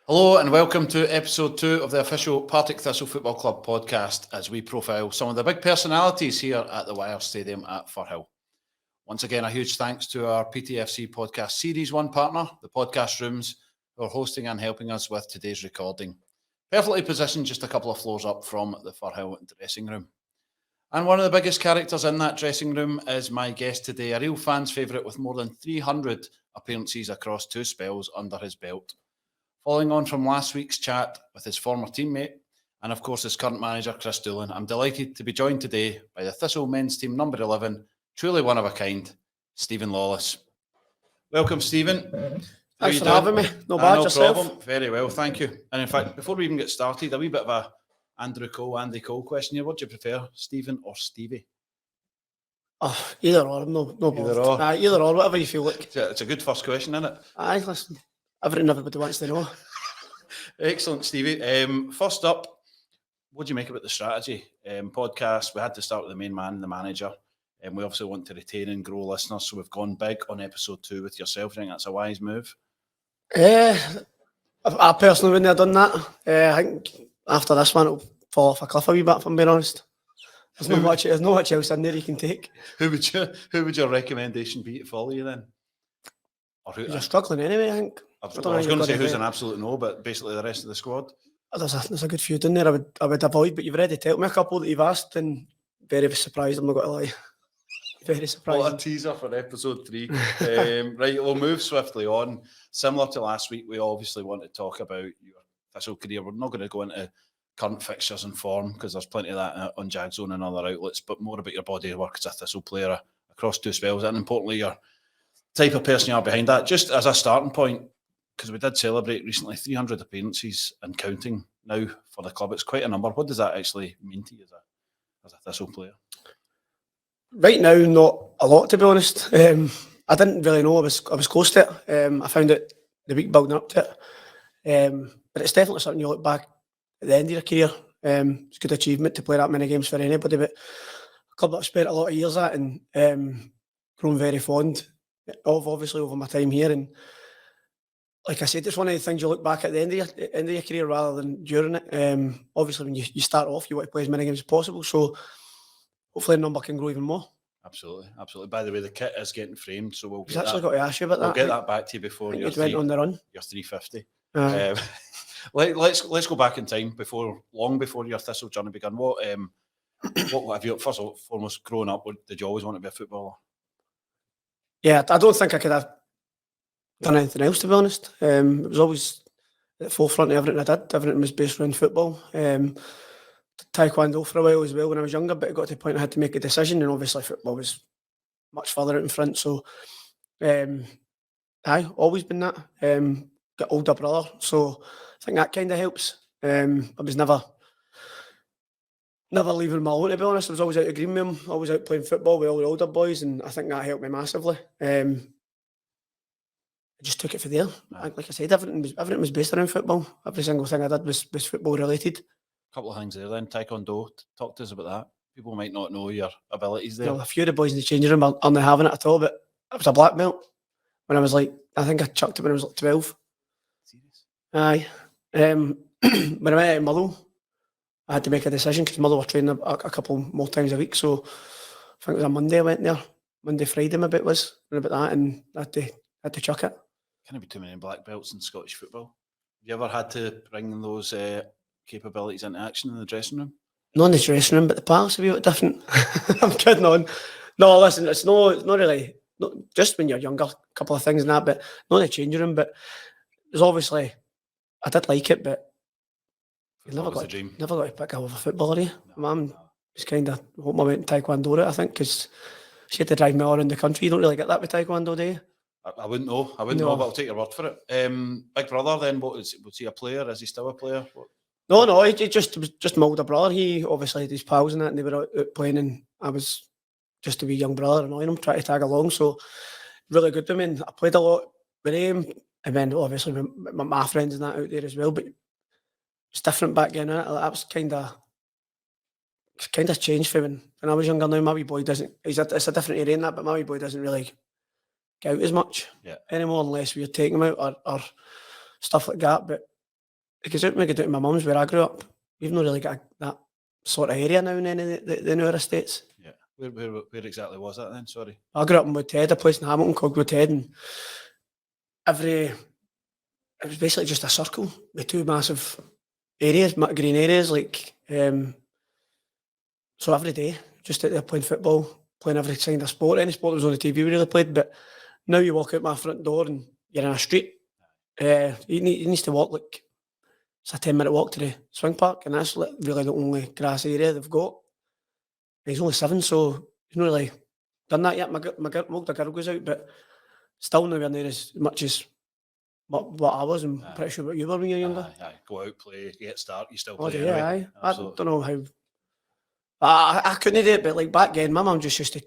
Hello and welcome to episode 2 of the official Partick Thistle Football Club podcast as we profile some of the big personalities here at the Wire Stadium at Firhill. Once again, a huge thanks to our PTFC podcast series 1 partner, the Podcast Rooms, who are hosting and helping us with today's recording. Perfectly positioned just a couple of floors up from the Firhill dressing room. And one of the biggest characters in that dressing room is my guest today, a real fan's favourite with more than 300 appearances across 2 spells under his belt. Following on from last week's chat with his former teammate and, of course, his current manager, Chris Doolan, I'm delighted to be joined today by the Thistle men's team number 11, truly one of a kind, Stephen Lawless. Welcome, Stephen. Thanks for having me. No bad, yourself? Problem. Very well, thank you. And in fact, before we even get started, a wee bit of a Andy Cole question here. What do you prefer, Stephen or Stevie? Oh, either or, no Either or. Either or, whatever you feel like. It's a good first question, isn't it? Aye, listen, everything everybody wants to know. Excellent, Stevie. First up, what do you make about the strategy? Podcast, we had to start with the main man, the manager. And we obviously want to retain and grow listeners, so we've gone big on episode 2 with yourself. I think that's a wise move. I personally wouldn't have done that. I think after this one, it'll fall off a cliff a wee bit, if I'm being honest. There's not much else in there you can take. Who would your recommendation be to follow you then? Or who? You're struggling anyway, I think. I was going to say who's an absolute no, but basically the rest of the squad. There's a good few in there I would avoid, but you've already told me a couple that you've asked, and very surprised, I'm not going to lie. Very surprised. What a teaser for episode 3. Right, we'll move swiftly on. Similar to last week, we obviously want to talk about your Thistle career. We're not going to go into current fixtures and form because there's plenty of that on Jagzone and other outlets, but more about your body of work as a Thistle player across 2 spells, and importantly, your type of person you are behind that. Just as a starting point, because we did celebrate recently 300 appearances and counting now for the club. It's quite a number. What does that actually mean to you as a Thistle player? Right now, not a lot, to be honest. I didn't really know I was close to it. I found it the week building up to it. But it's definitely something you look back at the end of your career. It's a good achievement to play that many games for anybody, but a club that I've spent a lot of years at and grown very fond of, obviously, over my time here. And like I said, it's one of the things you look back at the end of your career rather than during it. Obviously, when you start off, you want to play as many games as possible. So hopefully the number can grow even more. Absolutely. By the way, the kit is getting framed, so we'll get actually got to ask you about that. We'll get that back to you before you went on the run. You're 350. Let's go back in time long before your Thistle journey began. What have you, first and foremost, growing up? Did you always want to be a footballer? Yeah, I don't think I could have done anything else, to be honest. It was always at the forefront of everything I did. Everything was based around football. Taekwondo for a while as well when I was younger, but it got to the point I had to make a decision, and obviously football was much further out in front. So, always been that. Got older brother, so I think that kind of helps. I was never leaving my own, to be honest. I was always out of green with him, always out playing football with all the older boys, and I think that helped me massively. I just took it for there. Like I said, everything was based around football. Every single thing I did was football related. Couple of things there then. Taekwondo, talk to us about that. People might not know your abilities there. Well, a few of the boys in the changing room aren't having it at all, but I was a black belt when I was I think I chucked it when I was 12. Serious? Aye. When I went out in Motherwell, I had to make a decision because Motherwell were training a couple more times a week, so I think it was a Monday I went there. Monday, Friday my bit was, and about that, and I had to chuck it. Can't be too many black belts in Scottish football. Have you ever had to bring those capabilities into action in the dressing room? Not in the dressing room, but the parks are a bit different. I'm kidding on. No, listen, it's not really, just when you're younger, a couple of things and that, but not in the changing room. But there's obviously, I did like it, but you never got to pick up with a footballer. No, Mum was kind of hoping I went Taekwondo route, I think, because she had to drive me all around the country. You don't really get that with Taekwondo, do you? I wouldn't know, but I'll take your word for it. Big brother then, was he a player? Is he still a player? No, he just my older brother. He obviously had his pals and that, and they were out playing, and I was just a wee young brother annoying him, trying to tag along. So really good to me. And I played a lot with him, and then obviously my friends and that out there as well. But it's different back then. That was kind of changed for when I was younger. Now my wee boy doesn't. It's a different area in that, but my wee boy doesn't really get out as much anymore unless we're taking him out or stuff like that. But goes out to my mum's where I grew up. We've not really got that sort of area now in any of the newer estates. Yeah. Where exactly was that then? Sorry. I grew up in Woodhead, a place in Hamilton called Woodhead, and it was basically just a circle with two massive areas, green areas, like, so every day, just out there playing football, playing every kind of sport, any sport that was on the TV we really played, but now you walk out my front door and you're in a street. He needs to walk like, it's a 10-minute walk to the swing park, and that's really the only grass area they've got. And he's only 7, so he's not really done that yet. My older girl goes out, but still nowhere near as much as what I was. I'm pretty sure what you were when you were younger. Go out, play, get start, you still Oh, play yeah, anyway. I don't know how. I couldn't do it, but like back then, my mum just used to,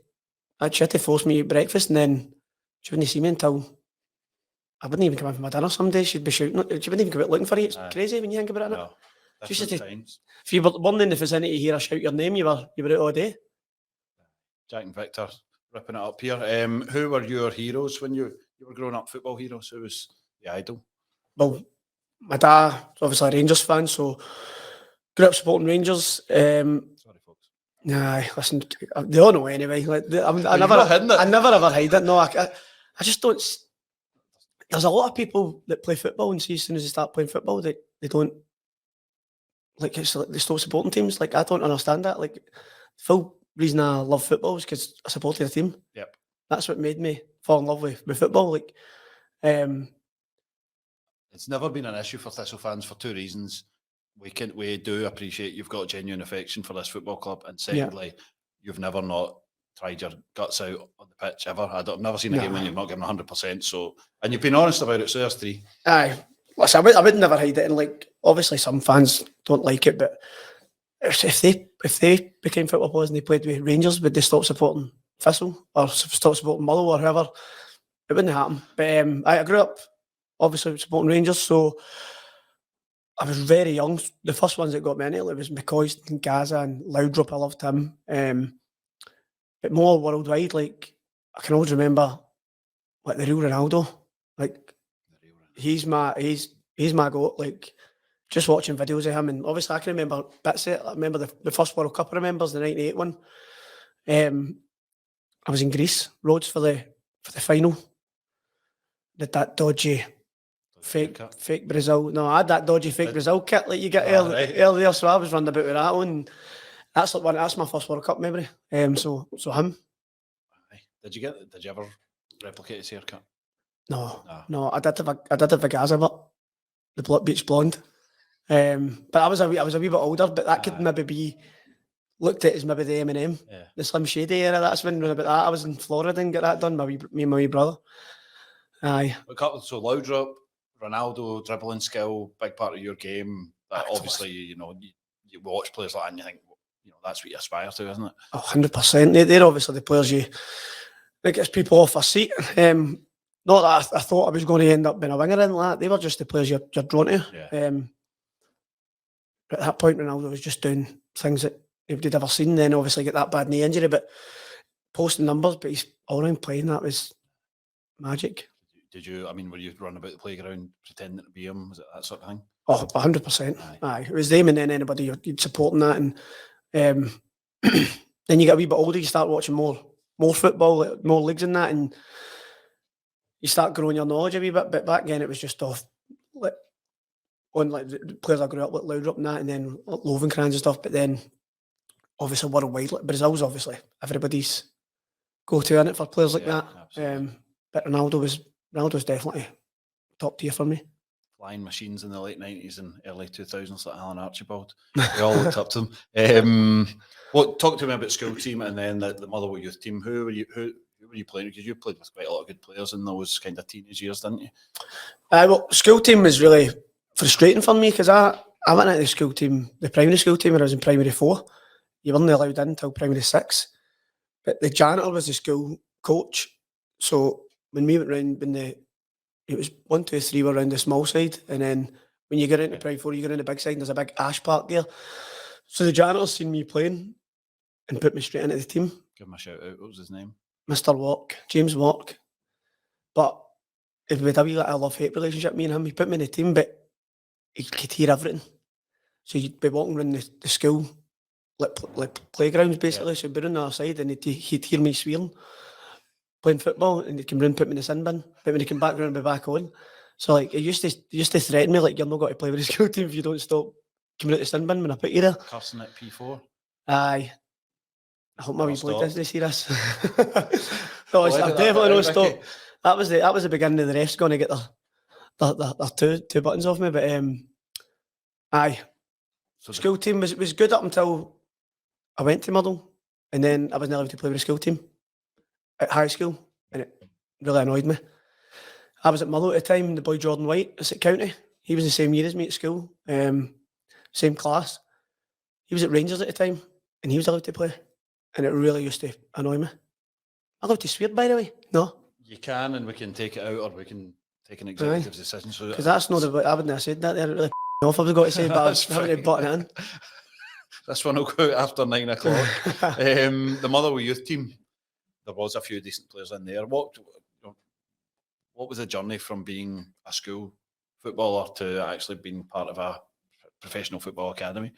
she had to force me to eat breakfast, and then she wouldn't see me until I wouldn't even come in for my dinner some days. She'd be shouting, she wouldn't even come out looking for you. It's crazy when you think about it. No, She used to, times. if you were born in the vicinity to hear her shout your name, you were out all day. Jack and Victor ripping it up here. Who were your heroes when you were growing up? Football heroes? Who was the idol? Well, my dad's obviously a Rangers fan, so grew up supporting Rangers. Sorry, folks. Nah, listen, they all know anyway. Like, I never ever hide it. No, I just don't. There's a lot of people that play football and see as soon as they start playing football, they don't, like, it's like they stop supporting teams. Like, I don't understand that. Like, the full reason I love football is because I supported a team. Yep. That's what made me fall in love with football. Like, it's never been an issue for Thistle fans for two reasons. We do appreciate you've got genuine affection for this football club, and secondly, you've never not tried your guts out on the pitch ever. I've never seen a game when you've not given 100%. So, and you've been honest about it. So there's 3. Aye, listen, I would never hide it. And like, obviously, some fans don't like it, but if they became football players and they played with Rangers, would they stop supporting Thistle or stop supporting Motherwell or whoever? It wouldn't happen. But I grew up obviously supporting Rangers, so I was very young. The first ones that got me into it was McCoist and Gaza and Loudrup. I loved him. But more worldwide, like, I can always remember, like, the real Ronaldo. Like, he's my goat. Like, just watching videos of him, and obviously I can remember bits of it. I remember the first World Cup I remember is the '98 one. I was in Greece, Rhodes for the final. Did that dodgy fake Brazil. No, I had that dodgy fake Brazil kit like you get earlier, so I was running about with that one. That's my first World Cup memory. So him. Did you ever replicate his haircut? No. I did have a Gaza, but the beach blonde. But I was a wee bit older, but that could maybe be looked at as maybe the Eminem, the Slim Shady era. That's when about that. I was in Florida and got that done. Me and my wee brother. Aye. So Loudrup, Ronaldo, dribbling skill, big part of your game. That obviously, you watch players like that and you think, that's what you aspire to, isn't it? 100%. They're obviously the players that gets people off their seat. Not that I thought I was going to end up being a winger in that. They were just the players you're drawn to. Yeah. At that point, Ronaldo was just doing things that nobody'd ever seen. Then obviously get that bad knee injury, but posting numbers, but he's all around playing. That was magic. Did you? I mean, were you running about the playground pretending to be him? Was it that sort of thing? Oh, 100%. Aye. It was them and then anybody you'd supporting that. And then you get a wee bit older, you start watching more football, like, more leagues and that, and you start growing your knowledge a wee bit. But back then it was just off on like the players I grew up with, Loudrup and that, and then Lovencrans and stuff. But then obviously worldwide, like Brazil's obviously everybody's go-to in it for players like that. But Ronaldo was definitely top tier for me. Flying machines in the late 90s and early 2000s like Alan Archibald. We all looked up to him. Talk to me about school team and then the Motherwell youth team. Who were you playing? Because you played with quite a lot of good players in those kind of teenage years, didn't you? Well, school team was really frustrating for me because I went into the school team, the primary school team when I was in primary 4. You weren't allowed in until primary 6. But the janitor was the school coach. So when we went round, it was 1, 2, 3 were around the small side, and then when you get into primary 4, you get in the big side, and there's a big ash park there. So the janitor seen me playing and put me straight into the team. Give him a shout out. What was his name? Mr. Walk, James Walk. But it was a wee like a love-hate relationship, me and him. He put me in the team, but he could hear everything. So you'd be walking around the school, like playgrounds basically. So he'd be on the other side and he'd hear me swearing, playing football, and he'd come round, put me in the sin bin. But when he came back round, I'd be back on. So like, he used to threaten me, like, you're not going to play with the school team if you don't stop coming out the sin bin when I put you there. Cursing at P4. Aye. I hope my wee Well, boy stop. doesn't see this. No, Well, I'm edit that definitely bit not out, stop. Ricky. That was the beginning of the refs going to get their two buttons off me. But aye, So school team was good up until I went to Myrtle, and then I wasn't allowed to play with the school team at high school, and it really annoyed me. I was at Myrtle at the time. The boy Jordan White is at County. He was the same year as me at school, same class. He was at Rangers at the time, and he was allowed to play, and it really used to annoy me. I'm allowed to swear, by the way. No, you can, and we can take it out, or we can take an executive decision. So because that's not I wouldn't have said that. It really off. I was going to say, but I was That's having to button it in. This one will go out after 9 o'clock. The Motherwell youth team, there was a few decent players in there. What was the journey from being a school footballer to actually being part of a professional football academy?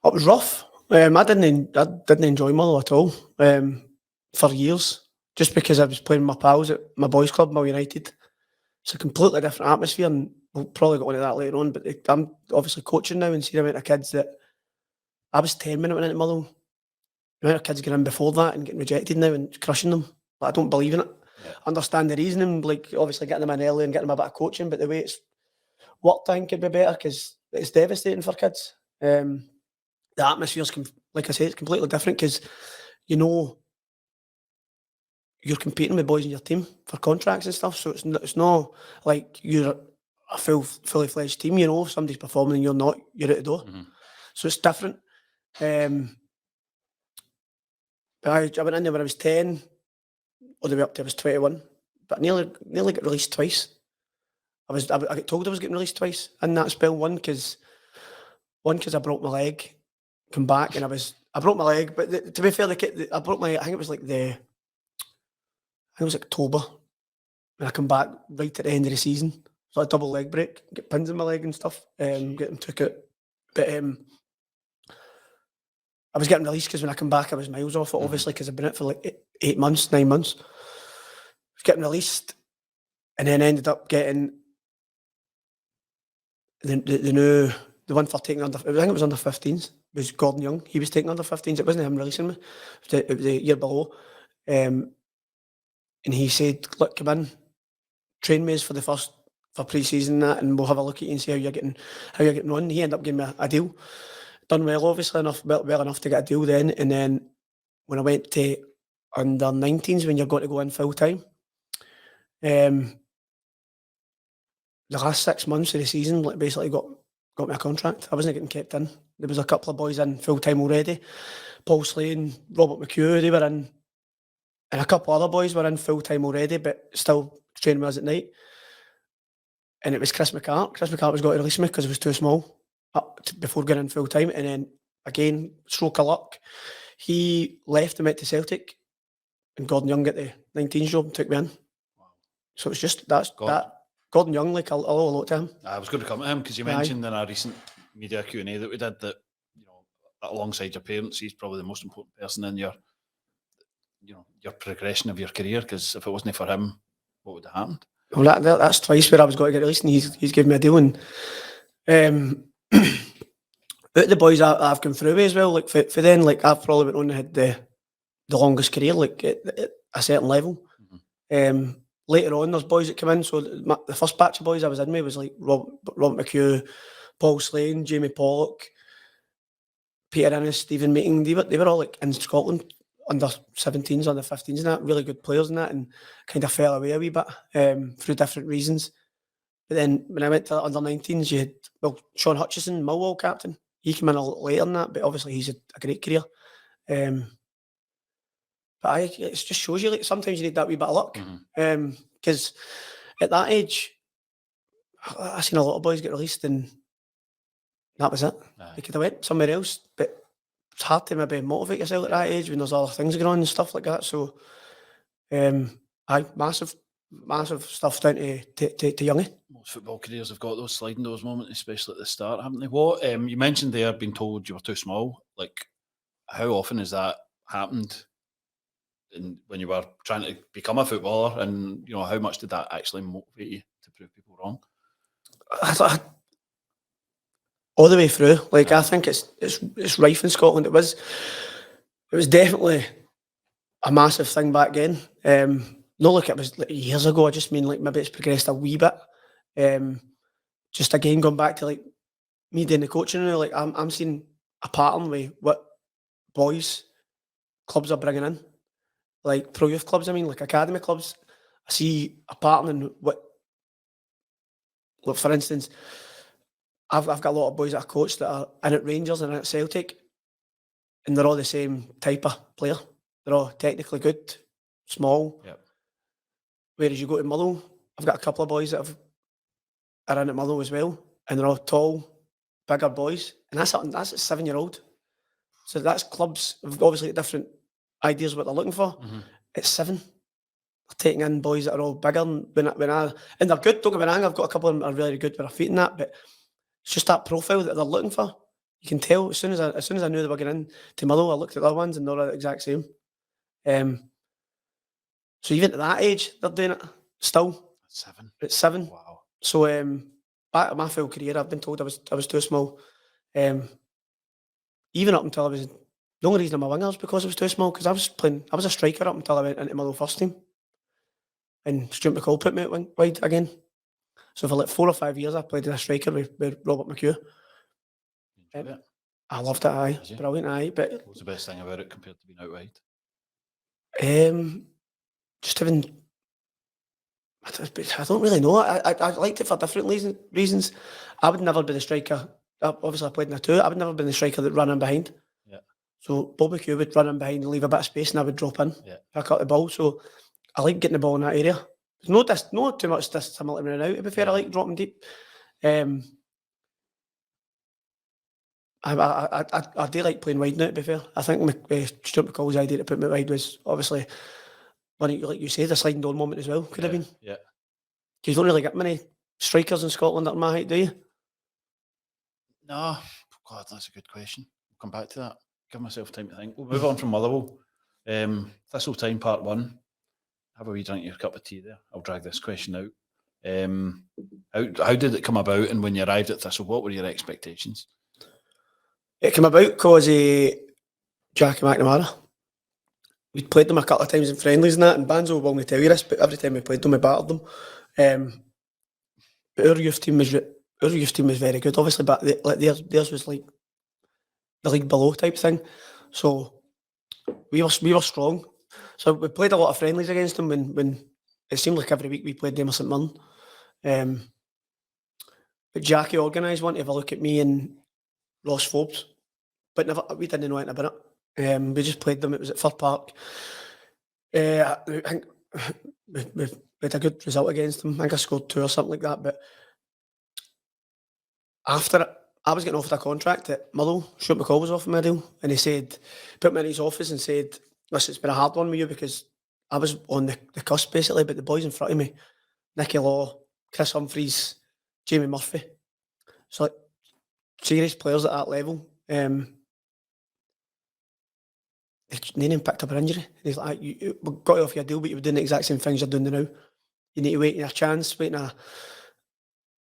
It was rough. I didn't enjoy Motherwell at all for years, just because I was playing with my pals at my boys' club, Mill United. It's a completely different atmosphere, and we'll probably get into that later on. But I'm obviously coaching now and seeing the amount of kids that I was 10 when I went into Motherwell. The amount of kids getting in before that and getting rejected now and crushing them. But I don't believe in it. Yeah. Understand the reasoning, like obviously getting them in early and getting them a bit of coaching, but the way it's worked in could be better because it's devastating for kids. The atmosphere's, like I say, it's completely different because you know you're competing with boys in your team for contracts and stuff. So it's not like you're a fully fledged team. You know, if somebody's performing and you're not, you're out the door. Mm-hmm. So it's different. But I went in there when I was 10, all the way up to I was 21. But I nearly got released twice. I got told I was getting released twice in that spell. One because I broke my leg, come back, and I broke my leg. But to be fair, I broke my. I think it was October, and I come back right at the end of the season. So a double leg break, get pins in my leg and stuff. Get them took out, but I was getting released because when I come back, I was miles off it, obviously, because I've been out for like 8 months, 9 months. I was getting released, and then ended up getting the one for taking under. I think it was under 15s. It was Gordon Young. He was taking under 15s. It wasn't him releasing me. It was the year below, and he said, "Look, come in, train me for pre-season and that, and we'll have a look at you and see how you're getting on." He ended up giving me a deal. Done well, obviously well enough to get a deal then. And then when I went to under 19s, when you're going to go in full time, the last 6 months of the season, like, basically got me a contract. I wasn't getting kept in. There was a couple of boys in full time already. Paul Slane, Robert McHugh, they were in, and a couple other boys were in full time already, but still training with us at night. And it was Chris McCart. Chris McCart was going to release me because it was too small before going in full time. And then again, stroke of luck, he left and went to Celtic, and Gordon Young got the 19s job and took me in. Wow. So it's just that Gordon Young, like, I'll owe a lot to him. I was going to come to him because you mentioned in a recent media Q&A that we did that, alongside your parents, he's probably the most important person in your progression of your career, because if it wasn't for him, what would have happened? Well, that's twice where I was going to get released, and he's given me a deal. And but the boys I've come through with as well, like for then, like, I've probably went on and had the longest career, like at a certain level. Mm-hmm. Later on, there's boys that come in. So the first batch of boys I was in with was like Robert McHugh, Paul Slane, Jamie Pollock, Peter Innes, Stephen Meeting. They were all like in Scotland, under 17s, under 15s, and that, really good players in that, and kind of fell away a wee bit through different reasons. But then when I went to under 19s, you had Sean Hutchison, Millwall captain. He came in a lot later than that, but obviously he's a great career. But it just shows you, like, sometimes you need that wee bit of luck. Because at that age, I seen a lot of boys get released and that was it. They could have went somewhere else, but it's hard to maybe motivate yourself at that age when there's other things going on and stuff like that. So, massive massive stuff down to Youngie. Most football careers have got those sliding doors moments, especially at the start, haven't they? What you mentioned there, being told you were too small. Like, how often has that happened? When you were trying to become a footballer, and how much did that actually motivate you to prove people wrong? All the way through, like I think it's rife in Scotland. It was definitely a massive thing back then. Not like it was like years ago. I just mean like maybe it's progressed a wee bit. Just again going back to like me doing the coaching now, like I'm seeing a pattern with what boys clubs are bringing in, like pro youth clubs. I mean, like academy clubs. I see a pattern in what. Look, for instance, I've got a lot of boys that I coach that are in at Rangers and in at Celtic, and they're all the same type of player. They're all technically good, small. Yep. Whereas you go to Motherwell, I've got a couple of boys that are in at Motherwell as well, and they're all tall, bigger boys, and that's a 7-year-old. So that's clubs have obviously got different ideas what they're looking for. Mm-hmm. It's 7. They're taking in boys that are all bigger, and they're good. Don't get me wrong, I've got a couple of them that are really good with their feet in that, but it's just that profile that they're looking for. You can tell as soon as I knew they were getting in to Motherwell, I looked at the other ones and they're the exact same. So even at that age, they're doing it still. 7. It's 7. Wow. So back in my full career, I've been told I was too small. Even up until the only reason I'm a winger was because I was too small, because I was a striker up until I went into Motherwell first team. And Stuart McCall put me out wide again. So for like 4 or 5 years, I played as a striker with Robert McHugh. I loved it, aye. Brilliant, aye. But what's the best thing about it compared to being out wide? Just having, I don't really know. I liked it for different reasons. I would never be the striker. Obviously, I played in a 2. I would never be the striker that ran in behind. Yeah. So Bob McHugh would run in behind and leave a bit of space, and I would drop in, pick up the ball. So I like getting the ball in that area. There's no too much dissimilar running out. To be fair, I like dropping deep. I do like playing wide now, to be fair. I think Stuart McCall's idea to put me wide was obviously, like you say, the sliding door moment as well. Could have been. Yeah. Because you don't really get many strikers in Scotland that are my height, do you? No. God, that's a good question. I'll come back to that. Give myself time to think. We'll move on from Motherwell. Thistle time, part 1. Have a wee drink your cup of tea there. I'll drag this question out. How did it come about, and when you arrived at Thistle, what were your expectations? It came about because Jackie McNamara. We'd played them a couple of times in friendlies and that, and Banzo will only tell you this, but every time we played them, we battered them. But our youth team was very good, obviously, but theirs was like the league below type thing. So we were strong. So we played a lot of friendlies against them when it seemed like every week we played them or St Mirren. But Jackie organised one to have a look at me and Ross Forbes, but we didn't know anything about it. We just played them. It was at Fir Park. I think we had a good result against them. I think I scored 2 or something like that. But after it, I was getting offered a contract at Motherwell. Stuart McCall was offering me a deal, and he said, put me in his office and said, listen, it's been a hard one with you because I was on the cusp basically, but the boys in front of me, Nicky Law, Chris Humphreys, Jamie Murphy, so like serious players at that level. None of them picked up an injury. And he's like, we got you off your deal, but you were doing the exact same things you're doing now. You need to wait your chance, waiting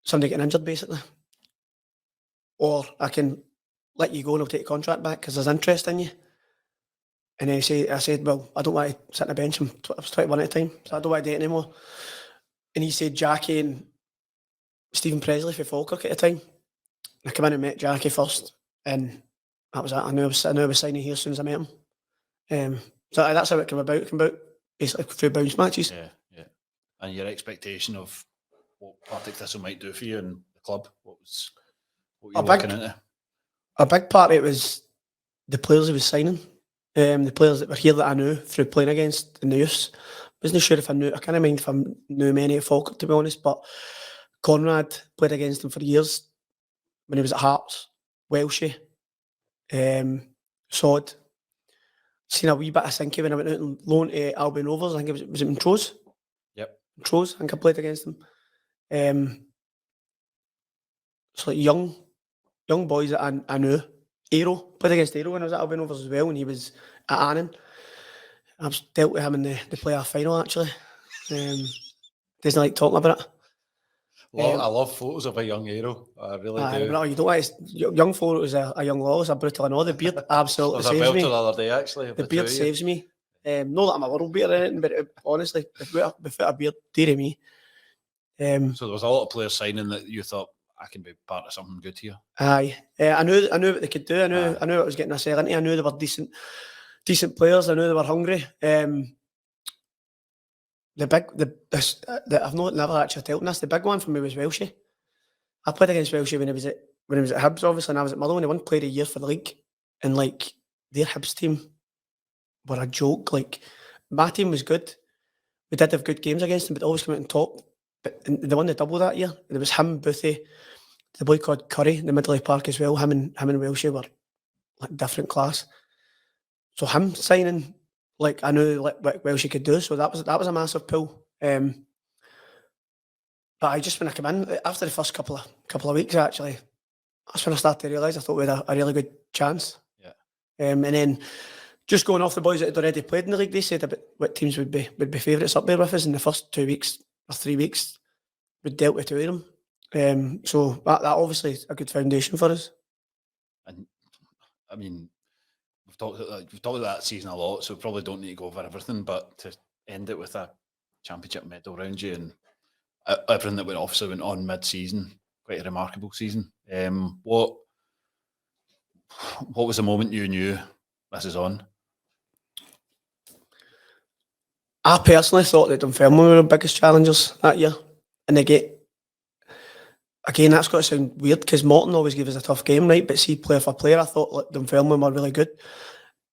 somebody getting injured basically. Or I can let you go and I'll take the contract back because there's interest in you. And then I said, well, I don't want to sit on the bench. I was 21 at the time, so I don't want to do it anymore. And he said Jackie and Stephen Presley for Falkirk at the time. I came in and met Jackie first, and that was it. I knew I was signing here as soon as I met him. So that's how it came about. It came about basically through bounce matches. Yeah. And your expectation of what Partick Thistle might do for you and the club, what you were walking into? A big part of it was the players he was signing. The players that were here that I knew through playing against in the youths. Wasn't sure if I can't mind if I knew many at Falkirk, to be honest, but Conrad played against him for years when he was at Hearts, Welshie, Sod. Seen a wee bit of Sinky when I went out and loaned to Albion Rovers. I think it was in Montrose. Yep. Tros, I think I played against them. It's like young boys that I knew. Aero, played against Aero when I was at Albion Rovers as well, and he was at Annan. I've dealt with him in the playoff final actually. Doesn't like talking about it. I love photos of a young hero. I really do. No, you don't want young photos a young Lawless, a brutal. I know the beard absolutely There was a saves belter me. the other day, actually. The beard saves me. Not that I'm a world beater or anything, but honestly, without a beard, dear me. So there was a lot of players signing that you thought, I can be part of something good here. Aye, I knew what they could do. I knew what I was getting myself into. I knew they were decent players. I knew they were hungry. I've never actually told them this. The big one for me was Welshie. I played against Welshie when he was at Hibs, obviously, and I was at Motherwell. He won Player of the Year for the league, and like their Hibs team were a joke. Like my team was good. We did have good games against them, but always came out on top. But they won the double that year. There was him, Boothie, the boy called Curry in the Midley Park as well. Him and Welshie were like different class. So him signing, like I knew like what Welshie could do. So that was a massive pull. But I just when I came in after the first couple of weeks actually, that's when I started to realise I thought we had a really good chance. Yeah. And then just going off the boys that had already played in the league, they said about what teams would be favourites up there with us in the first 2 weeks or 3 weeks. We'd dealt with two of them. So that obviously is a good foundation for us. And I mean, we've talked about that season a lot, so we probably don't need to go over everything, but to end it with a championship medal around you and everything that obviously went on mid-season, quite a remarkable season. What was the moment you knew this is on? I personally thought that Dunfermline were the biggest challengers that year. And they get, again, that's got to sound weird because Morton always gave us a tough game, right? But see, player for player, I thought like, Dunfermline were really good.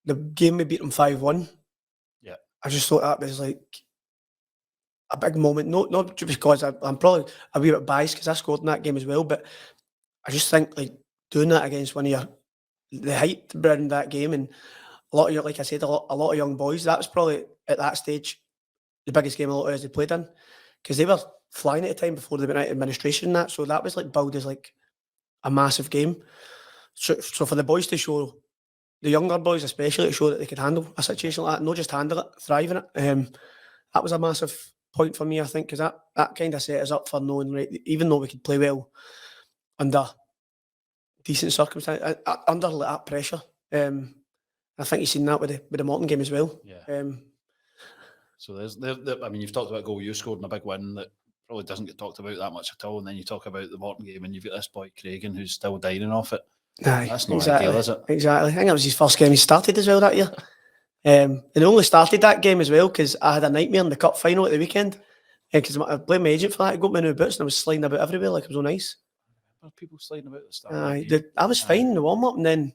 The game we beat them 5-1. Yeah. I just thought that was like a big moment. Not just because I'm probably a wee bit biased because I scored in that game as well, but I just think like doing that against one of the hype around that game and a lot of, like I said, a lot of young boys, that was probably at that stage the biggest game a lot of us had played in because they were flying at the time before they went out of administration and that. So that was like billed as like a massive game. So for the boys to show, the younger boys especially, to show that they could handle a situation like that, not just handle it, thrive in it. That was a massive point for me, I think, because that kind of set us up for knowing, right, even though we could play well under decent circumstances, under that pressure. I think you've seen that with the Morton game as well. Yeah. So I mean, you've talked about a goal you scored in a big win that probably doesn't get talked about that much at all, and then you talk about the Morton game and you've got this boy Cragen who's still dining off it. Aye, that's not ideal, is it? Exactly. I think that was his first game he started as well that year. And he only started that game as well because I had a nightmare in the cup final at the weekend. Because I blamed my agent for that. I got my new boots and I was sliding about everywhere like it was on ice. Are people sliding about the start? I was fine in the warm up and then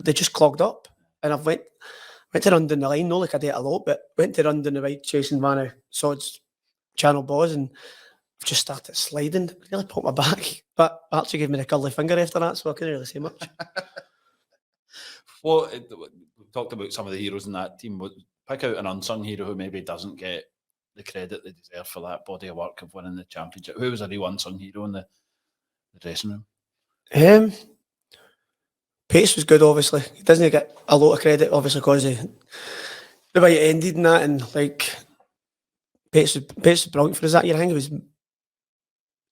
they just clogged up. And I went to run down the line, not like I did a lot, but went to run down the right chasing Vanna Sod's channel balls and I've just started sliding. It really put my back. But Archie gave me the curly finger after that, so I couldn't really say much. We talked about some of the heroes in that team. Pick out an unsung hero who maybe doesn't get the credit they deserve for that body of work of winning the championship. Who was a real unsung hero in the dressing room? Pace was good, obviously. He doesn't get a lot of credit, obviously, because the way it ended and that, and like Pace was brilliant for us that year. I think it was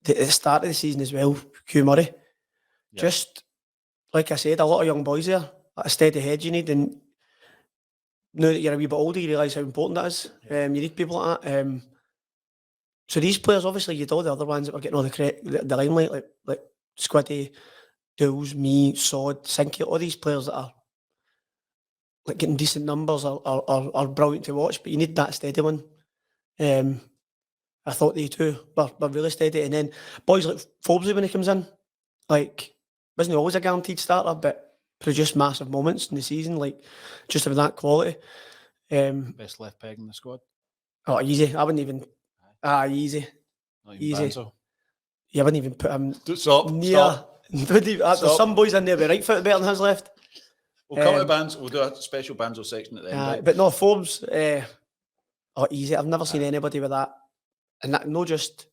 the start of the season as well. Hugh Murray, just like I said, a lot of young boys there. A steady head you need, and now that you're a wee bit older, you realise how important that is. You need people like that. So these players, obviously, you'd all the other ones that were getting all the limelight, like Squiddy, Dools, me, Sod, Sinky, all these players that are like getting decent numbers are brilliant to watch, but you need that steady one. I thought they too were really steady. And then boys like Forbesy when he comes in, like, wasn't always a guaranteed starter, but produced massive moments in the season, like just having that quality. Best left peg in the squad? Oh, easy. I wouldn't even. Easy. Not even Easy. Banzo? Yeah, I wouldn't even put him Stop. There's some boys in there with right foot better than his left. We'll come to Banzo. We'll do a special Banzo section at the end. But no, Forbes. Easy. I've never seen anybody with that and that not just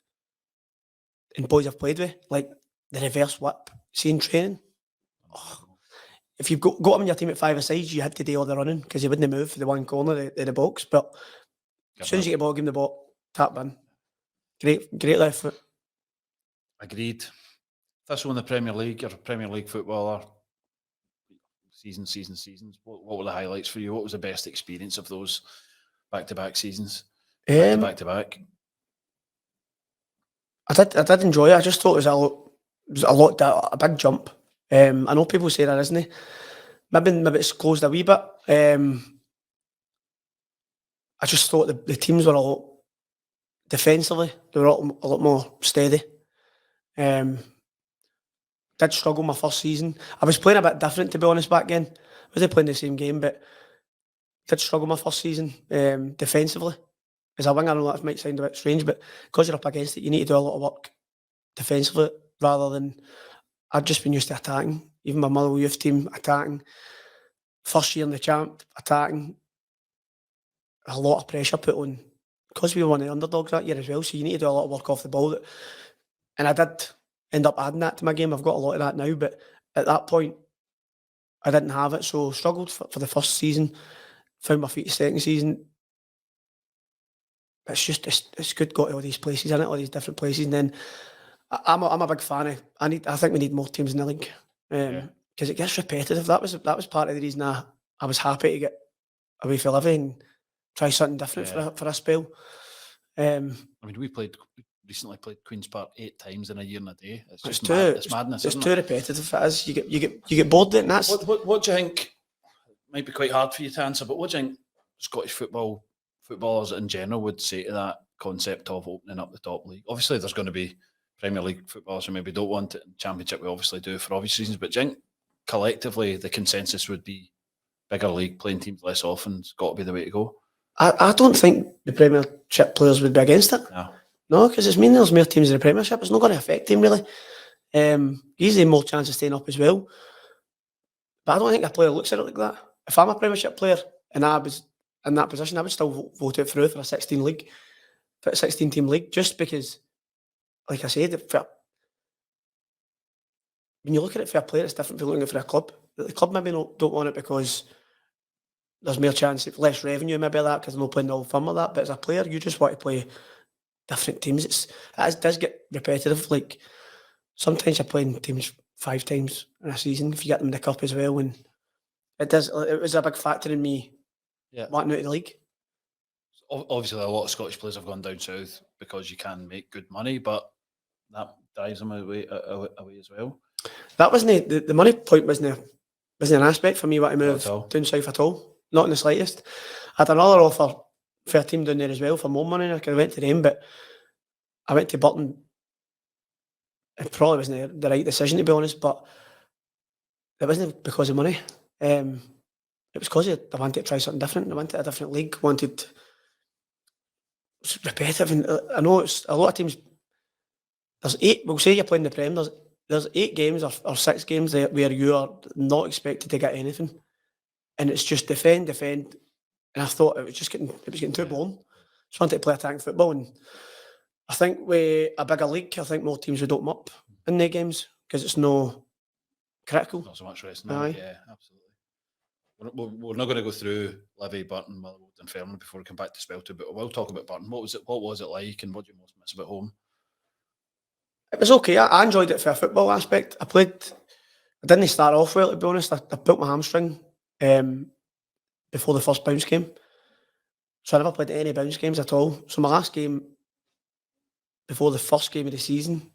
in boys I've played with, like the reverse whip, seeing training. Oh, if you've got them in your team at 5-a-side, you had to do all the running because you wouldn't move for the one corner of the box. But as soon as you get the ball, give him the ball, tap in. Great left foot. Agreed. Thistle in the Premier League, you're a Premier League footballer. Seasons. What were the highlights for you? What was the best experience of those back-to-back seasons? Back-to-back. I did enjoy it. I just thought it was a big jump. I know people say that, isn't it? Maybe it's closed a wee bit. I just thought the teams were a lot defensively. They were a lot more steady. Did struggle my first season. I was playing a bit different, to be honest, back then. I wasn't playing the same game, but did struggle my first season defensively. As a winger, I know that might sound a bit strange, but because you're up against it, you need to do a lot of work defensively rather than... I'd just been used to attacking. Even my Motherwell youth team, attacking. First year in the champ, attacking. A lot of pressure put on. Because we were one of the underdogs that year as well, so you need to do a lot of work off the ball. And I did end up adding that to my game. I've got a lot of that now, but at that point, I didn't have it, so struggled for the first season. Found my feet the second season. It's good going to all these places, isn't it? All these different places, and then I'm a big fan of. I think we need more teams in the league because it gets repetitive. That was part of the reason I was happy to get away from Livy and try something different for a spell. I mean, we recently played Queen's Park 8 times in a year and a day. It's just it's madness. It's too repetitive. It is. You get bored of it, and that's what do you think? Might be quite hard for you to answer, but what do you think Scottish footballers in general would say to that concept of opening up the top league? Obviously, there's going to be Premier League footballers who maybe don't want it. Championship we obviously do for obvious reasons, but do you think collectively the consensus would be bigger league, playing teams less often has got to be the way to go? I don't think the Premiership players would be against it. No, because it's mean there's more teams in the Premiership. It's not going to affect him really. He's had more chance of staying up as well. But I don't think a player looks at it like that. If I'm a Premiership player and I was in that position, I would still vote it through for a 16-team league, just because, like I said, when you look at it for a player, it's different from looking at it for a club. The club maybe don't want it because there's more chance of less revenue, maybe of that, because they're not playing all fun with that. But as a player, you just want to play different teams. It does get repetitive. Like sometimes you're playing teams 5 times in a season if you get them in the cup as well, and it was a big factor in me wanting out of the league. Obviously, a lot of Scottish players have gone down south because you can make good money, but that drives them away as well. That wasn't the money point wasn't an aspect for me when I moved down south at all. Not in the slightest. I had another offer for a team down there as well for more money. I could have went to them, but I went to Burton. It probably wasn't the right decision, to be honest, but it wasn't because of money. It was because I wanted to try something different. I wanted a different league. It's repetitive, and I know it's a lot of teams. There's 8. We'll say you're playing the Prem. There's 8 games or 6 games where you are not expected to get anything, and it's just defend. And I thought it was getting too boring. Just wanted to play attacking football, and I think with a bigger league, I think more teams would open up in their games because it's no critical. Not so much rest. No, yeah, absolutely. We're not going to go through Livy, Burton, Motherwell and Fairmont before we come back to Spelton, but we'll talk about Burton. What was it like, and what do you most miss about home? It was okay. I enjoyed it for a football aspect. I didn't start off well, to be honest. I pulled my hamstring before the first bounce game. So I never played any bounce games at all. So my last game, before the first game of the season,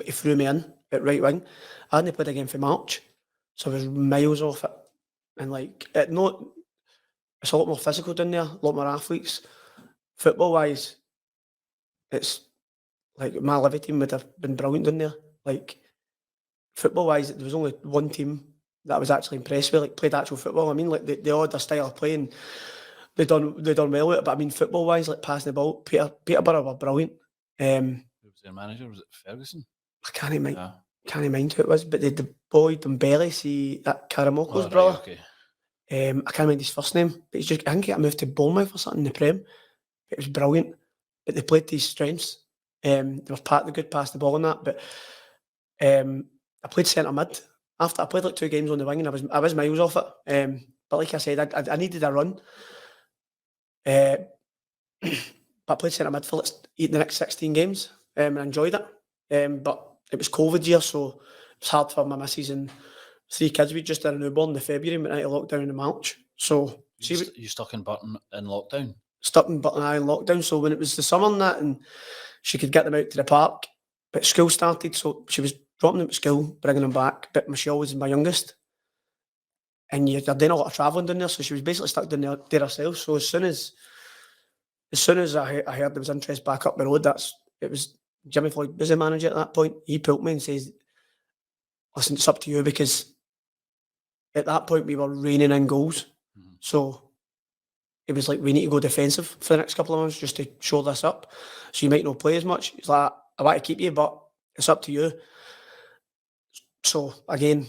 he threw me in at right wing. I hadn't played a game for March, so I was miles off it. And it's a lot more physical down there, a lot more athletes. Football-wise, it's like my Livy team would have been brilliant down there. Like football-wise, there was only one team that I was actually impressed with, played actual football. I mean, the odd style of playing, they done well with it. But I mean, football-wise, passing the ball, Peterborough were brilliant. Who was their manager? Was it Ferguson? I can't mind who it was, but the boy Dumbelli, see that Karamoko's brother. Okay. I can't remember his first name, but I think he got moved to Bournemouth or something in the Prem. It was brilliant, but they played to his strengths. They were the good pass the ball on that, but I played centre mid. After I played like 2 games on the wing, and I was miles off it. But like I said, I needed a run. Uh, but I played centre mid for the next 16 games, and I enjoyed it. But it was COVID year, so it was hard for my missus and 3 kids. We just had a newborn in February and went into lockdown in March. So You stuck in Burton in lockdown? Stuck in Burton in lockdown. So when it was the summer and that, and she could get them out to the park, but school started, so she was dropping them at school, bringing them back. But Michelle was my youngest, and you're doing a lot of travelling down there, so she was basically stuck down there herself. So as soon as I heard there was interest back up the road, it was Jimmy Floyd was the manager at that point. He pulled me and says, "Listen, it's up to you," because at that point we were reining in goals. So it was like, we need to go defensive for the next couple of months just to show this up. So you might not play as much. He's like, I want to keep you, but it's up to you. So again,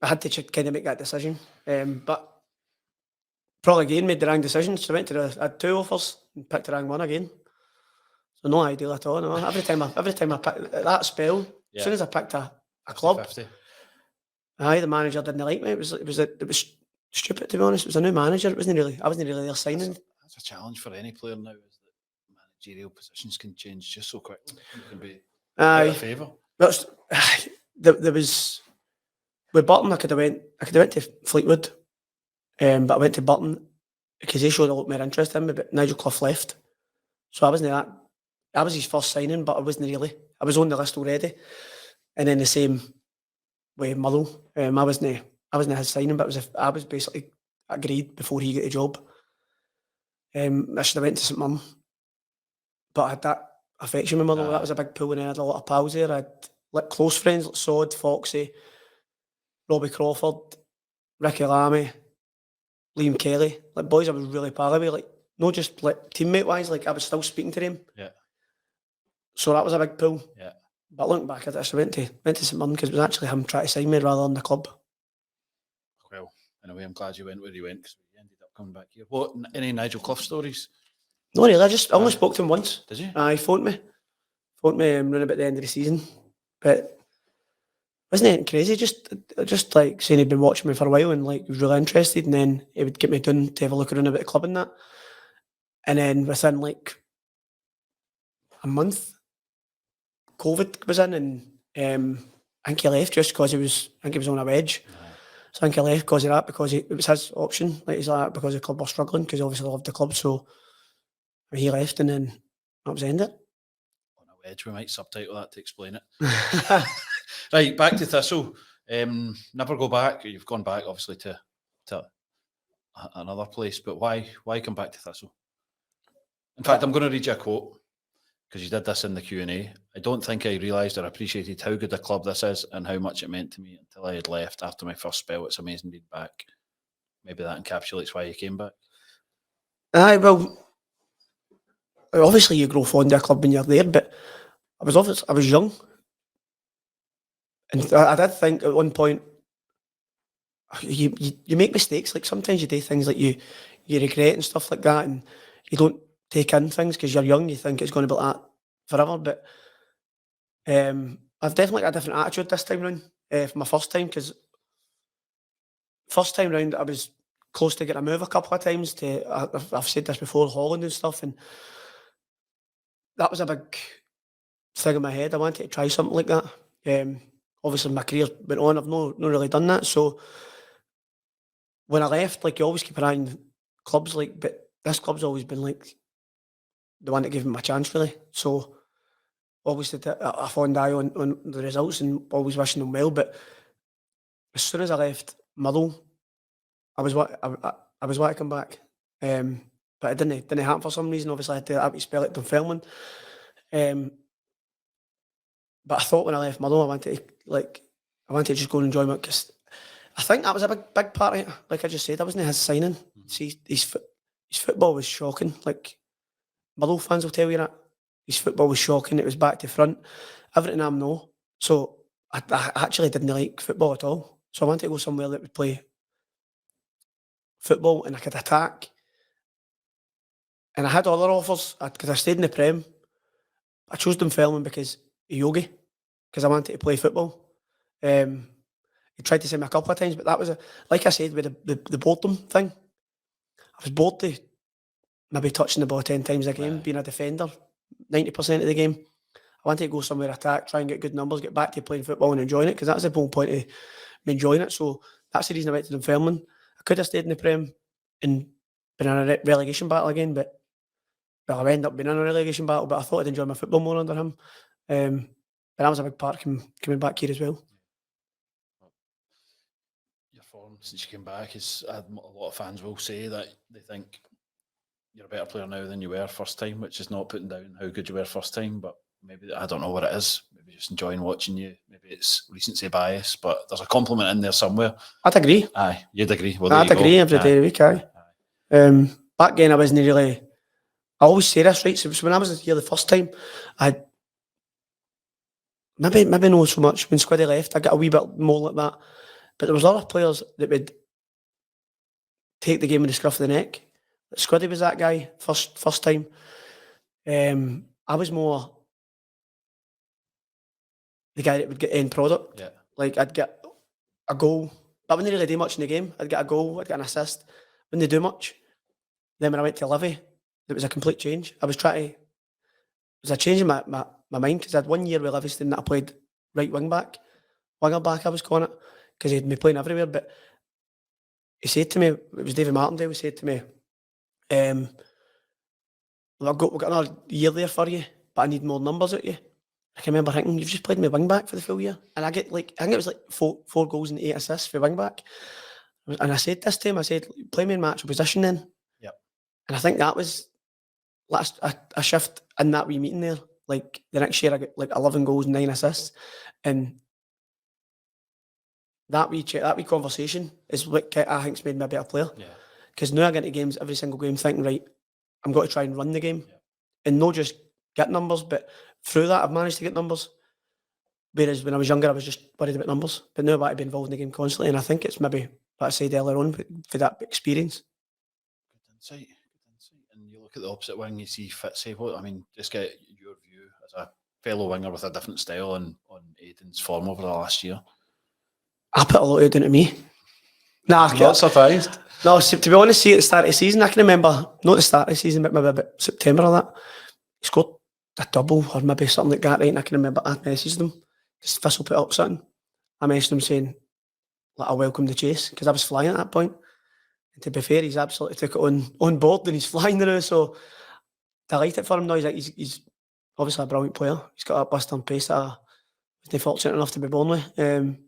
I had to kind of make that decision. But probably again made the wrong decision. So I had 2 offers and picked the wrong one again. So no ideal at all. No. Every time I picked that spell, as soon as I picked a club, 50. the manager didn't like me. It was stupid, to be honest. It was a new manager. I wasn't really there signing. That's a challenge for any player now, is that managerial positions can change just so quickly. You can be out of favour. There was with Burton. I could have went to Fleetwood, but I went to Burton because they showed a lot more interest in me. But Nigel Clough left, so I wasn't that. I was his first signing, but I wasn't really. I was on the list already, and then the same with Murrow. I wasn't his signing, but I was basically agreed before he got the job. I should have went to St Mirren, but I had that affection with Murrow. That was a big pull, and I had a lot of pals there. I had like close friends like Sod, Foxy, Robbie Crawford, Ricky Lamy, Liam Kelly, like boys I was really pal with, like not just like teammate wise, like I was still speaking to them. Yeah. So that was a big pull. Yeah. But looking back at this, I went to St Mirren because it was actually him trying to sign me rather than the club. Well, in a way, I'm glad you went where you went because we ended up coming back here. What, any Nigel Clough stories? No, really. I only spoke to him once. Did you? He phoned me round about the end of the season, but wasn't anything crazy. Just like saying he'd been watching me for a while and like was really interested, and then he would get me down to have a look around about the club and that. And then within like a month, COVID was in, and I think he left just because he was on a wedge. So I think he left because of that, because it was his option. Like he's like, because the club was struggling, because he obviously loved the club. So he left, and then that was the end of it. On a wedge, we might subtitle that to explain it. Right, back to Thistle. Never go back. You've gone back, obviously, to another place, but why come back to Thistle? In fact, I'm going to read you a quote, because you did this in the Q&A. I don't think I realised or appreciated how good a club this is and how much it meant to me until I had left after my first spell. It's amazing being back. Maybe that encapsulates why you came back. Well, obviously you grow fond of a club when you're there, but I was young, and I did think at one point you make mistakes. Like sometimes you do things like you regret and stuff like that, and you don't take in things because you're young. You think it's going to be like that forever, but I've definitely got a different attitude this time round for my first time, because first time round I was close to getting a move a couple of times to. I've said this before, Holland and stuff, and that was a big thing in my head. I wanted to try something like that. Obviously, my career went on. I've not really done that. So when I left, like you always keep an eye on clubs, like, but this club's always been like the one that gave me my chance, really. So always had a fond eye on the results and always wishing them well. But as soon as I left Murrow, I was wanting to come back, but it didn't happen for some reason. Obviously, I had to spell it Dunfermline. But I thought when I left Murrow, I wanted to just go and enjoy it, because I think that was a big part of it. Like I just said, that wasn't his signing. See, his football was shocking. Like Murrow fans will tell you that his football was shocking. It was back to front, everything I know. So I actually didn't like football at all. So I wanted to go somewhere that would play football and I could attack. And I had other offers. I could have stayed in the Prem, I chose Dunfermline because of Yogi, because I wanted to play football. He tried to send me a couple of times, but that was like I said with the boredom thing. I was bored to maybe touching the ball 10 times a game, being a defender 90% of the game. I wanted to go somewhere, attack, try and get good numbers, get back to playing football and enjoying it, because that's the whole point of me enjoying it. So that's the reason I went to Dunfermline. I could have stayed in the Prem and been in a relegation battle again, but well, I ended up being in a relegation battle, but I thought I'd enjoy my football more under him. But that was a big part coming back here as well. Your form since you came back is, a lot of fans will say that they think you're a better player now than you were first time, which is not putting down how good you were first time, but maybe, I don't know what it is, maybe just enjoying watching you, maybe it's recency bias, but there's a compliment in there somewhere. I'd agree. Aye, you'd agree. Well, I'd agree every day of the week, aye. Back then I wasn't really, I always say this, right, so when I was here the first time, I maybe not so much, when Squiddy left, I got a wee bit more like that, but there was other players that would take the game with the scruff of the neck. Squiddy was that guy, first time. I was more the guy that would get end product. Yeah. Like, I'd get a goal, but I wouldn't really do much in the game. I'd get a goal, I'd get an assist. Wouldn't do much. Then when I went to Livy, it was a complete change. I was trying to, it was a change in my mind, because I had 1 year with Livingston that I played right wing back, winger back I was calling it, because he had me playing everywhere. But he said to me, it was David Martindale, he said to me, we've got another year there for you, but I need more numbers at you. I can remember thinking, you've just played me wing back for the full year, and I get I think it was like four goals and 8 assists for wing back. And I said this to him, I said, play me in match position then. Yep. And I think that was a shift in that wee meeting there. Like, the next year I got like 11 goals and 9 assists, and that wee conversation is what I think's made me a better player. Yeah. Because now I get into games, every single game, thinking, right, I'm going to try and run the game, and not just get numbers, but through that I've managed to get numbers. Whereas when I was younger, I was just worried about numbers. But now I want to be involved in the game constantly, and I think it's maybe what I said earlier on, for that experience. Good insight. And you look at the opposite wing, you see Fitzy. I mean, just get your view as a fellow winger with a different style on Aidan's form over the last year. I put a lot of it into me. Nah, I'm not surprised. No, to be honest, see, at the start of the season, I can remember, not the start of the season, but maybe about September or that, he scored a double or maybe something like that, right? And I can remember I messaged him, because Thistle put up something. I messaged him saying, like, I welcome the chase, because I was flying at that point. And to be fair, he's absolutely took it on board, and he's flying now, so delighted for him now. He's obviously a brilliant player. He's got a bust-on pace that I was fortunate enough to be born with.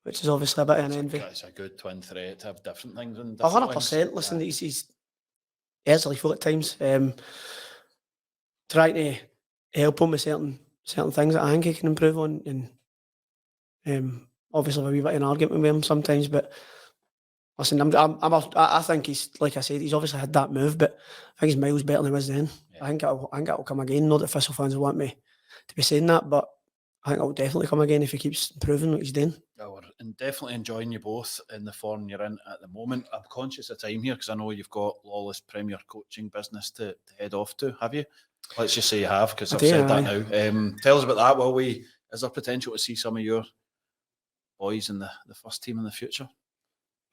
Which is obviously a bit of an envy. It's a good twin threat to have different things. 100%. Listen, he's easily full at times. Trying to help him with certain things that I think he can improve on, and obviously a wee bit of an argument with him sometimes. But listen, I think he's, like I said, he's obviously had that move, but I think he's miles better than he was then. Yeah. I think it'll come again. Not that Thistle fans will want me to be saying that, but I think it'll definitely come again if he keeps improving what he's doing. Yeah, we're definitely enjoying you both in the form you're in at the moment. I'm conscious of time here, because I know you've got Lawless Premier coaching business to head off to. Have you? Let's just say you have, because I've said that now. Tell us about that. Is there potential to see some of your boys in the first team in the future?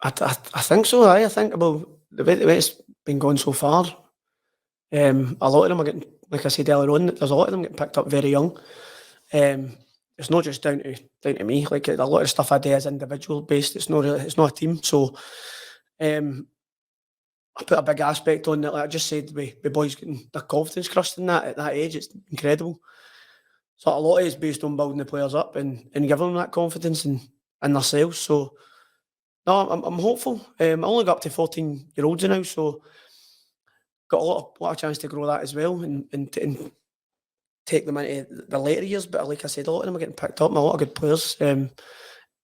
I think so. I think about the way it's been going so far. A lot of them are getting, like I said earlier on, there's a lot of them getting picked up very young. It's not just down to me. Like, a lot of stuff I do is individual based. It's not a team. So I put a big aspect on that. Like I just said, with boys getting their confidence crushed in that at that age, it's incredible. So a lot of it is based on building the players up and giving them that confidence in themselves. So no, I'm hopeful. I only got up to 14-year-olds now, so got a lot of chance to grow that as well, and take them into the later years. But like I said, a lot of them are getting picked up, and a lot of good players at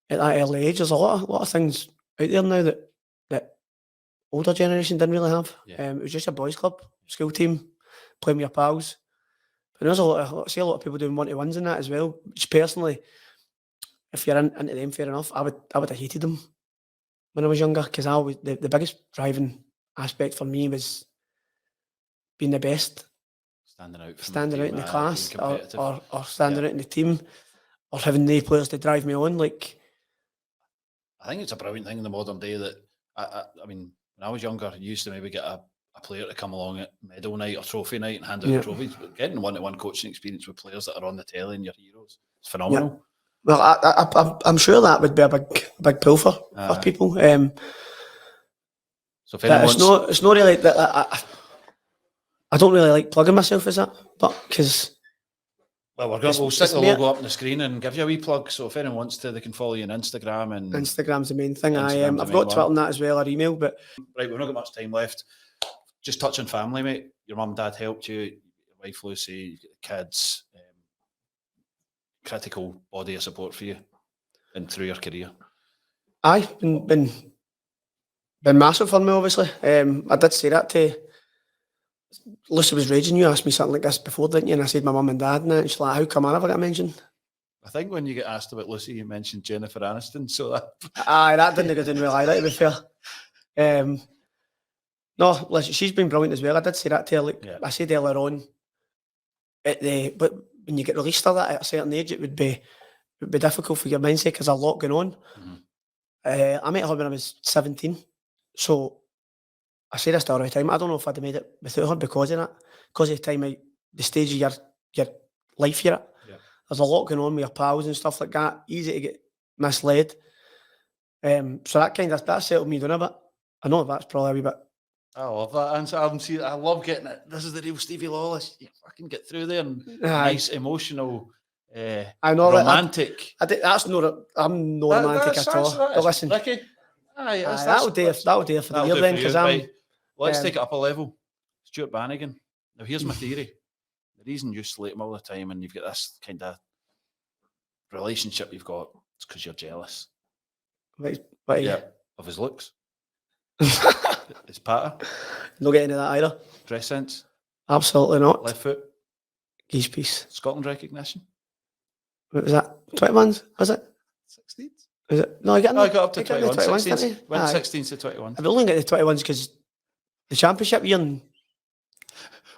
that early age. There's a lot of things out there now that older generation didn't really have. Yeah. It was just a boys' club, school team, playing with your pals. But there's I see a lot of people doing one-to-ones in that as well. Which personally, if you're into them, fair enough. I would have hated them when I was younger, because the biggest driving aspect for me was being the best standing out in the class, being competitive. or standing out in the team, or having the players to drive me on. Like, I think it's a brilliant thing in the modern day that I mean, when I was younger, you used to maybe get a player to come along at medal night or trophy night and hand out trophies. But getting one-to-one coaching experience with players that are on the telly and your heroes, it's phenomenal. Yeah. Well, I'm sure that would be a big pull for people. So if anyone it's not really that. I don't really like plugging myself as that, but because we'll stick the logo up on the screen and give you a wee plug. So if anyone wants to, they can follow you on Instagram. And Instagram's the main thing. I've got Twitter and that as well, or email. But right, we've not got much time left. Just touch on family, mate. Your mum and dad helped you. Your wife Lucy, you've got the kids. Critical body of support for you and through your career. I've been massive for me, obviously. I did say that to Lucy. Was raging. You asked me something like this before, didn't you? And I said my mum and dad, and she's like, "How come I never got mentioned?" I think when you get asked about Lucy, you mentioned Jennifer Aniston. So that didn't go down well either, to be fair. No, listen, she's been brilliant as well. I did say that to her. Like I said earlier on, but when you get released of that at a certain age, it would be difficult for your mindset because there's a lot going on. Mm-hmm. I met her when I was 17, so I say this all the time. I don't know if I'd have made it without her because of that, because of the time, the stage of your life you're at. Yeah. There's a lot going on with your pals and stuff like that. Easy to get misled. So that kind of settled me down a bit. I know that's probably a wee bit. I love that answer. I love getting it. This is the real Stevie Lawless. You fucking get through there and nice, emotional, I know romantic. I'm no romantic at all. But listen, Ricky, that'll do for the year then. Because let's take it up a level. Stuart Bannigan. Now here's my theory. The reason you slate him all the time and you've got this kind of relationship you've got is because you're jealous. Of his looks. His patter. Not getting into that either. Dress sense. Absolutely not. Left foot. Geese piece. Scotland recognition. What was that? 21s, was it? 16s. Is it? No, I got up to 21. 16s. Went 16s to 21. I've only got the 21s because the championship year. And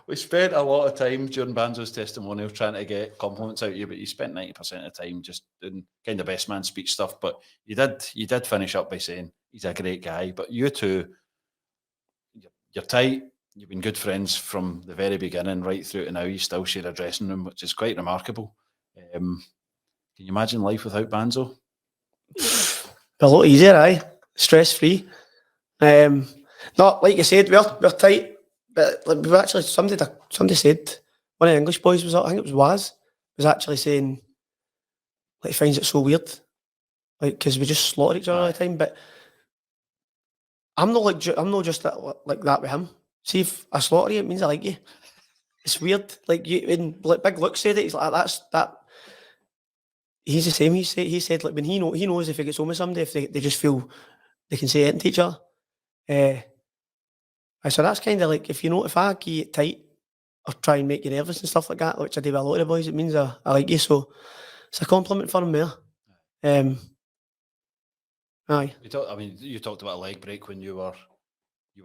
we spent a lot of time during Banzo's testimonial trying to get compliments out of you, but you spent 90% of the time just doing kind of best man speech stuff. But you did finish up by saying he's a great guy. But you two, you're tight. You've been good friends from the very beginning right through to now. You still share a dressing room, which is quite remarkable. Can you imagine life without Banzo? A lot easier, stress free. Not like you said, we're tight, but like we've actually somebody said, one of the English boys was, I think it was Waz, was actually saying like he finds it so weird, like because we just slaughter each other all the time. But I'm not just like that with him. See, if I slaughter you, it means I like you. It's weird. Like like Big Luke said it. He's like that. He's the same. He said like when he knows if he gets home with somebody, if they just feel they can say it to each other. So that's kind of like if I keep it tight or try and make you nervous and stuff like that, which I do with a lot of the boys, it means I like you. So it's a compliment for him there. Aye. You talked about a leg break when you were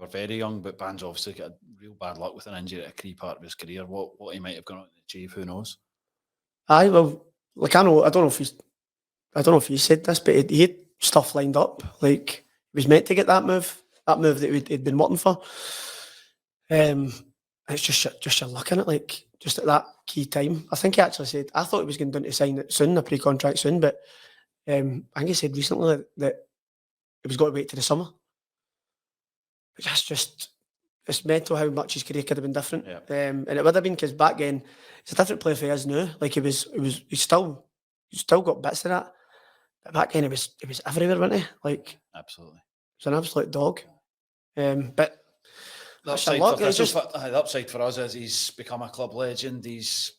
very young, but Ban's obviously got real bad luck with an injury at a key part of his career. What he might have gone on to achieve, who knows? Aye, well, like I don't know if he said this, but he had stuff lined up. Like he was meant to get that move that he'd been working for. It's just your luck in it, like just at that key time. I think he actually said I thought he was going down to sign it soon, a pre-contract soon, but I think he said recently that he was going to wait to the summer. But it's mental how much his career could have been different. Yeah. And it would have been because back then it's a different player for he is now. Like he still got bits of that. But back then it was everywhere, wasn't he? Like absolutely. It's an absolute dog. But the upside for us is he's become a club legend. He's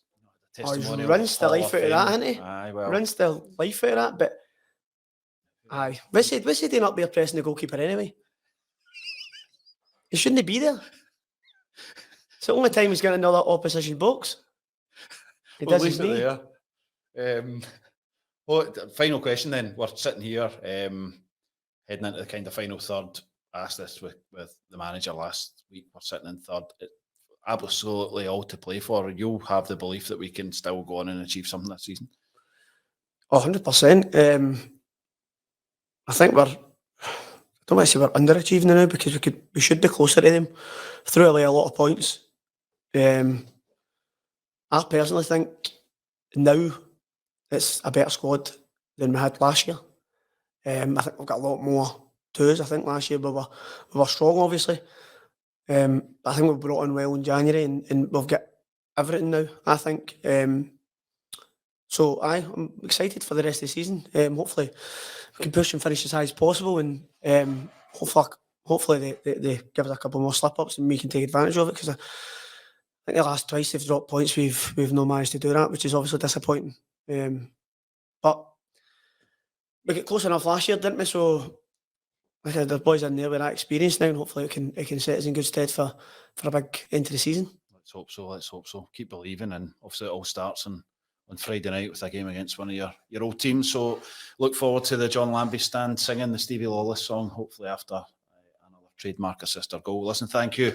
rinsed the life out of that, hasn't he? Aye, well. Rinsed the life out of that, but aye. What's he doing up there pressing the goalkeeper anyway? He shouldn't be there. It's the only time he's getting another opposition box. He does his knee. Final question then. We're sitting here heading into the kind of final third. I asked this with the manager last week. We're sitting in third. absolutely all to play for. You'll have the belief that we can still go on and achieve something this season. 100%. I think I don't want to say we're underachieving now because we should be closer to them. Threw away a lot of points. I personally think now it's a better squad than we had last year. I think we've got a lot more to us. I think last year we were strong, obviously. But I think we've brought in well in January and we've got everything now, I think. So I'm excited for the rest of the season. Hopefully we can push and finish as high as possible, and hopefully they give us a couple more slip-ups and we can take advantage of it, because I think the last twice they've dropped points, we've not managed to do that, which is obviously disappointing. But we got close enough last year, didn't we? So like I said, the boys in there with that experience now, and hopefully it can set us in good stead for a big end to the season. Let's hope so. Let's hope so. Keep believing, and obviously it all starts on Friday night with a game against one of your old teams. So look forward to the John Lambie stand singing the Stevie Lawless song, hopefully after another trademark assist or goal. Listen, thank you,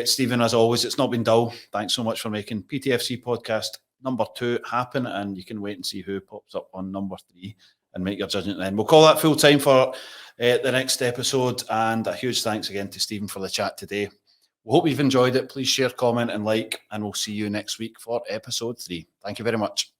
Stephen, as always. It's not been dull. Thanks so much for making PTFC podcast number 2 happen, and you can wait and see who pops up on number 3 and make your judgment then. We'll call that full time for the next episode, and a huge thanks again to Stephen for the chat today. We hope you've enjoyed it. Please share, comment and like, and we'll see you next week for episode 3. Thank you very much.